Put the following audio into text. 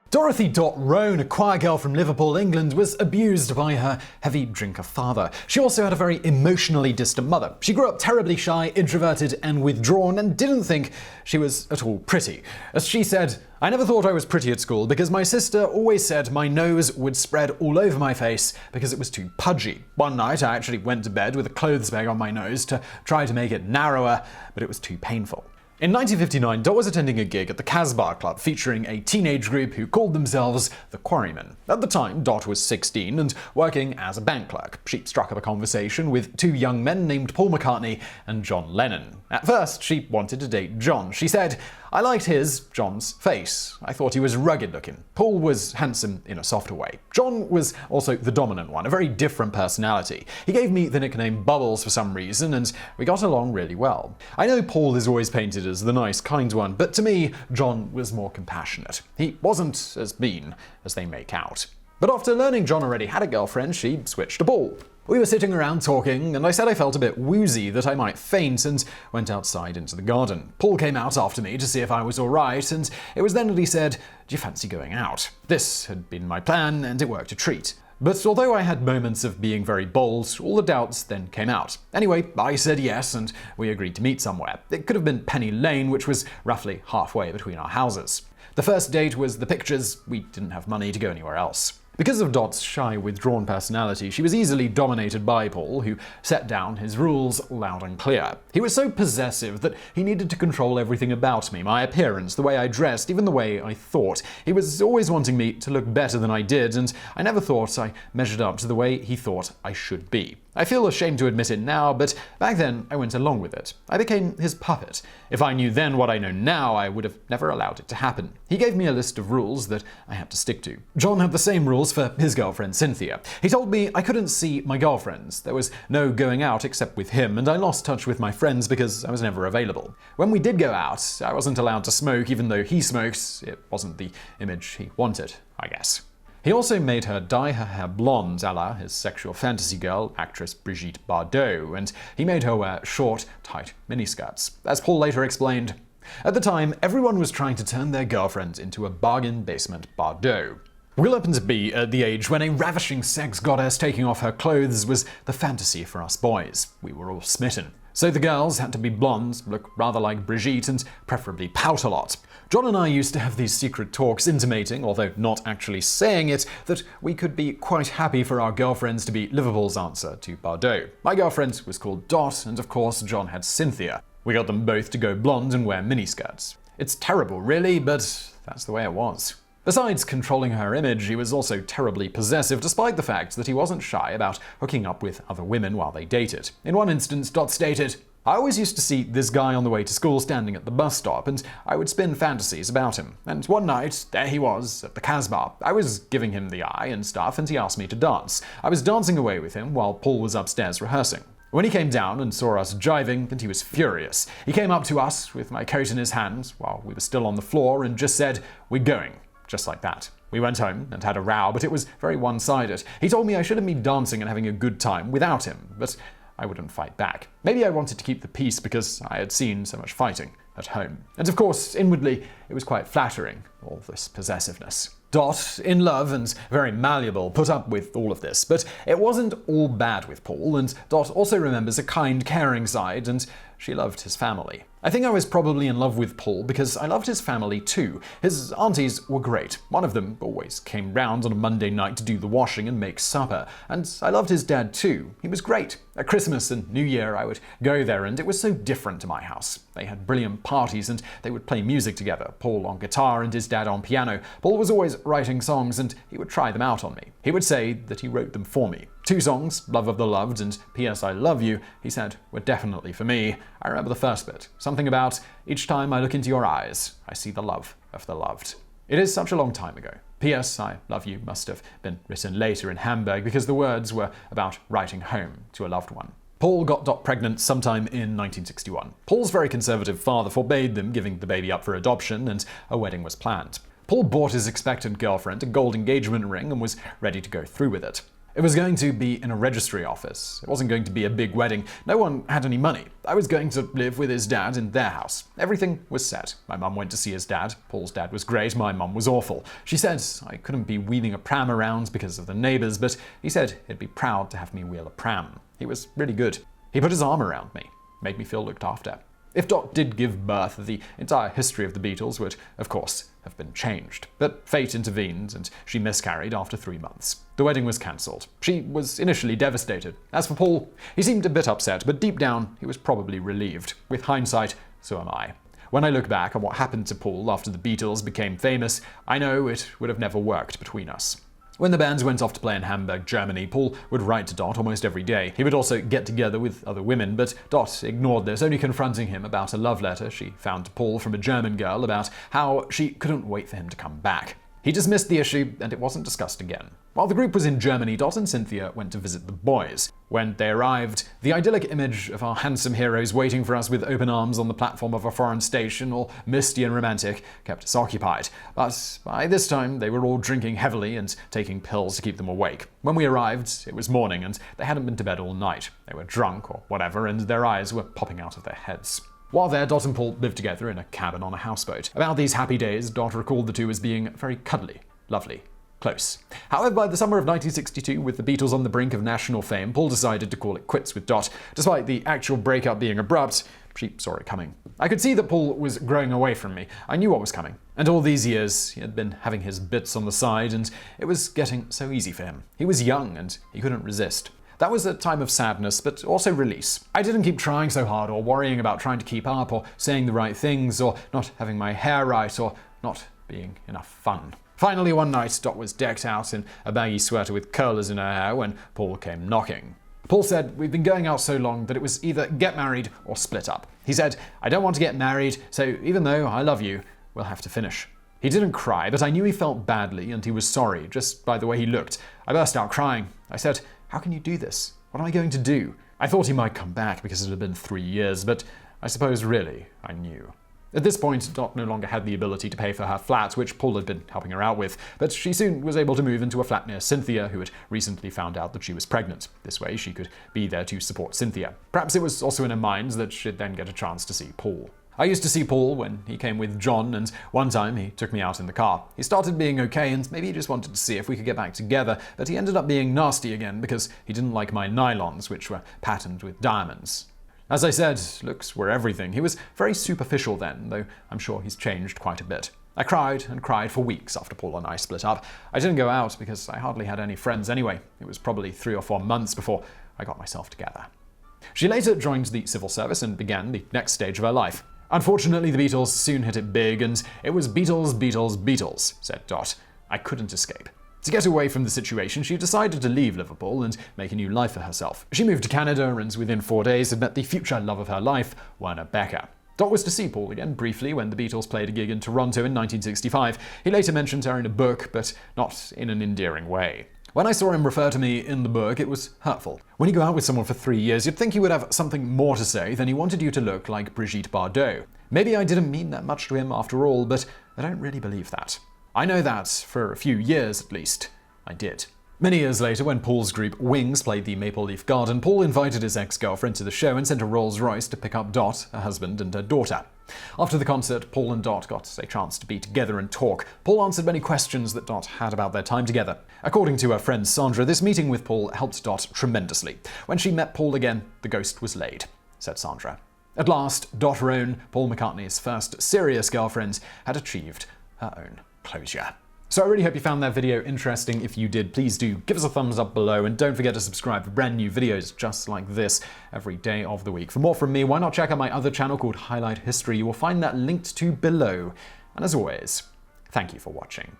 Dorothy Rhone, a choir girl from Liverpool, England, was abused by her heavy drinker father. She also had a very emotionally distant mother. She grew up terribly shy, introverted, and withdrawn, and didn't think she was at all pretty. As she said, "I never thought I was pretty at school because my sister always said my nose would spread all over my face because it was too pudgy. One night I actually went to bed with a clothes bag on my nose to try to make it narrower, but it was too painful." In 1959, Dot was attending a gig at the Casbah Club featuring a teenage group who called themselves the Quarrymen. At the time, Dot was 16 and working as a bank clerk. She struck up a conversation with two young men named Paul McCartney and John Lennon. At first, she wanted to date John. She said, "I liked John's face. I thought he was rugged looking. Paul was handsome in a softer way. John was also the dominant one, a very different personality. He gave me the nickname Bubbles for some reason, and we got along really well. I know Paul is always painted as the nice, kind one, but to me, John was more compassionate. He wasn't as mean as they make out." But after learning John already had a girlfriend, she switched to Paul. We were sitting around talking, and I said I felt a bit woozy, that I might faint, and went outside into the garden. Paul came out after me to see if I was alright, and it was then that he said, "Do you fancy going out?" This had been my plan, and it worked a treat. But although I had moments of being very bold, all the doubts then came out. Anyway, I said yes, and we agreed to meet somewhere. It could have been Penny Lane, which was roughly halfway between our houses. The first date was the pictures. We didn't have money to go anywhere else. Because of Dot's shy, withdrawn personality, she was easily dominated by Paul, who set down his rules loud and clear. He was so possessive that he needed to control everything about me, my appearance, the way I dressed, even the way I thought. He was always wanting me to look better than I did, and I never thought I measured up to the way he thought I should be. I feel ashamed to admit it now, but back then I went along with it. I became his puppet. If I knew then what I know now, I would have never allowed it to happen. He gave me a list of rules that I had to stick to. John had the same rules for his girlfriend Cynthia. He told me I couldn't see my girlfriends. There was no going out except with him, and I lost touch with my friends because I was never available. When we did go out, I wasn't allowed to smoke even though he smoked. It wasn't the image he wanted, I guess. He also made her dye her hair blonde, a la his sexual fantasy girl, actress Brigitte Bardot, and he made her wear short, tight miniskirts. As Paul later explained, "At the time, everyone was trying to turn their girlfriend into a bargain basement Bardot. We happened to be at the age when a ravishing sex goddess taking off her clothes was the fantasy for us boys. We were all smitten. So the girls had to be blonde, look rather like Brigitte, and preferably pout a lot. John and I used to have these secret talks intimating, although not actually saying it, that we could be quite happy for our girlfriends to be Liverpool's answer to Bardot. My girlfriend was called Dot, and of course John had Cynthia. We got them both to go blonde and wear miniskirts. It's terrible, really, but that's the way it was." Besides controlling her image, he was also terribly possessive, despite the fact that he wasn't shy about hooking up with other women while they dated. In one instance, Dot stated, "I always used to see this guy on the way to school standing at the bus stop, and I would spin fantasies about him. And one night, there he was, at the Casbah. I was giving him the eye and stuff, and he asked me to dance. I was dancing away with him while Paul was upstairs rehearsing. When he came down and saw us jiving, and he was furious. He came up to us with my coat in his hand while we were still on the floor and just said, 'We're going.' Just like that. We went home and had a row, but it was very one-sided. He told me I should have been dancing and having a good time without him, but I wouldn't fight back. Maybe I wanted to keep the peace because I had seen so much fighting at home. And of course, inwardly, it was quite flattering, all this possessiveness." Dot, in love and very malleable, put up with all of this, but it wasn't all bad with Paul, and Dot also remembers a kind, caring side, and she loved his family. I think I was probably in love with Paul because I loved his family too. His aunties were great. One of them always came round on a Monday night to do the washing and make supper. And I loved his dad too. He was great. At Christmas and New Year I would go there, and it was so different to my house. They had brilliant parties and they would play music together, Paul on guitar and his dad on piano. Paul was always writing songs and he would try them out on me. He would say that he wrote them for me. 2 songs, Love of the Loved and P.S. I Love You, he said, were definitely for me. I remember the first bit. Something about, "Each time I look into your eyes, I see the love of the loved." It is such a long time ago. P.S. I Love You must have been written later in Hamburg because the words were about writing home to a loved one. Paul got Dot pregnant sometime in 1961. Paul's very conservative father forbade them giving the baby up for adoption, and a wedding was planned. Paul bought his expectant girlfriend a gold engagement ring and was ready to go through with it. It was going to be in a registry office. It wasn't going to be a big wedding. No one had any money. I was going to live with his dad in their house. Everything was set. My mum went to see his dad. Paul's dad was great. My mum was awful. She said I couldn't be wheeling a pram around because of the neighbours, but he said he'd be proud to have me wheel a pram. He was really good. He put his arm around me, made me feel looked after. If Dot did give birth, the entire history of the Beatles would, of course, have been changed. But fate intervened, and she miscarried after 3 months. The wedding was cancelled. She was initially devastated. As for Paul, he seemed a bit upset, but deep down, he was probably relieved. With hindsight, so am I. When I look back on what happened to Paul after the Beatles became famous, I know it would have never worked between us. When the bands went off to play in Hamburg, Germany, Paul would write to Dot almost every day. He would also get together with other women, but Dot ignored this, only confronting him about a love letter she found to Paul from a German girl about how she couldn't wait for him to come back. He dismissed the issue, and it wasn't discussed again. While the group was in Germany, Dot and Cynthia went to visit the boys. When they arrived, the idyllic image of our handsome heroes waiting for us with open arms on the platform of a foreign station, all misty and romantic, kept us occupied. But by this time, they were all drinking heavily and taking pills to keep them awake. When we arrived, it was morning, and they hadn't been to bed all night. They were drunk or whatever, and their eyes were popping out of their heads. While there, Dot and Paul lived together in a cabin on a houseboat. About these happy days, Dot recalled the two as being very cuddly, lovely, close. However, by the summer of 1962, with the Beatles on the brink of national fame, Paul decided to call it quits with Dot. Despite the actual breakup being abrupt, she saw it coming. I could see that Paul was growing away from me. I knew what was coming. And all these years, he had been having his bits on the side, and it was getting so easy for him. He was young, and he couldn't resist. That was a time of sadness, but also release. I didn't keep trying so hard, or worrying about trying to keep up, or saying the right things, or not having my hair right, or not being enough fun. Finally, one night, Dot was decked out in a baggy sweater with curlers in her hair when Paul came knocking. Paul said, "We've been going out so long that it was either get married or split up." He said, "I don't want to get married, so even though I love you, we'll have to finish." He didn't cry, but I knew he felt badly and he was sorry, just by the way he looked. I burst out crying. I said, "How can you do this? What am I going to do?" I thought he might come back because it had been 3 years, but I suppose really I knew. At this point, Dot no longer had the ability to pay for her flat, which Paul had been helping her out with, but she soon was able to move into a flat near Cynthia, who had recently found out that she was pregnant. This way, she could be there to support Cynthia. Perhaps it was also in her mind that she'd then get a chance to see Paul. I used to see Paul when he came with John, and one time he took me out in the car. He started being okay, and maybe he just wanted to see if we could get back together, but he ended up being nasty again because he didn't like my nylons, which were patterned with diamonds. As I said, looks were everything. He was very superficial then, though I'm sure he's changed quite a bit. I cried and cried for weeks after Paul and I split up. I didn't go out because I hardly had any friends anyway. It was probably 3 or 4 months before I got myself together. She later joined the civil service and began the next stage of her life. Unfortunately, the Beatles soon hit it big, and it was Beatles, Beatles, Beatles, said Dot. I couldn't escape. To get away from the situation, she decided to leave Liverpool and make a new life for herself. She moved to Canada and within 4 days had met the future love of her life, Werner Becker. Dot was to see Paul again briefly when the Beatles played a gig in Toronto in 1965. He later mentioned her in a book, but not in an endearing way. When I saw him refer to me in the book, it was hurtful. When you go out with someone for 3 years, you'd think he would have something more to say than he wanted you to look like Brigitte Bardot. Maybe I didn't mean that much to him after all, but I don't really believe that. I know that, for a few years at least, I did. Many years later, when Paul's group Wings played the Maple Leaf Garden, Paul invited his ex-girlfriend to the show and sent a Rolls-Royce to pick up Dot, her husband, and her daughter. After the concert, Paul and Dot got a chance to be together and talk. Paul answered many questions that Dot had about their time together. According to her friend Sandra, this meeting with Paul helped Dot tremendously. When she met Paul again, the ghost was laid, said Sandra. At last, Dot Rhone, Paul McCartney's first serious girlfriend, had achieved her own closure. So I really hope you found that video interesting. If you did, please do give us a thumbs up below, and don't forget to subscribe for brand new videos just like this every day of the week. For more from me, why not check out my other channel called Highlight History? You will find that linked to below. And as always, thank you for watching.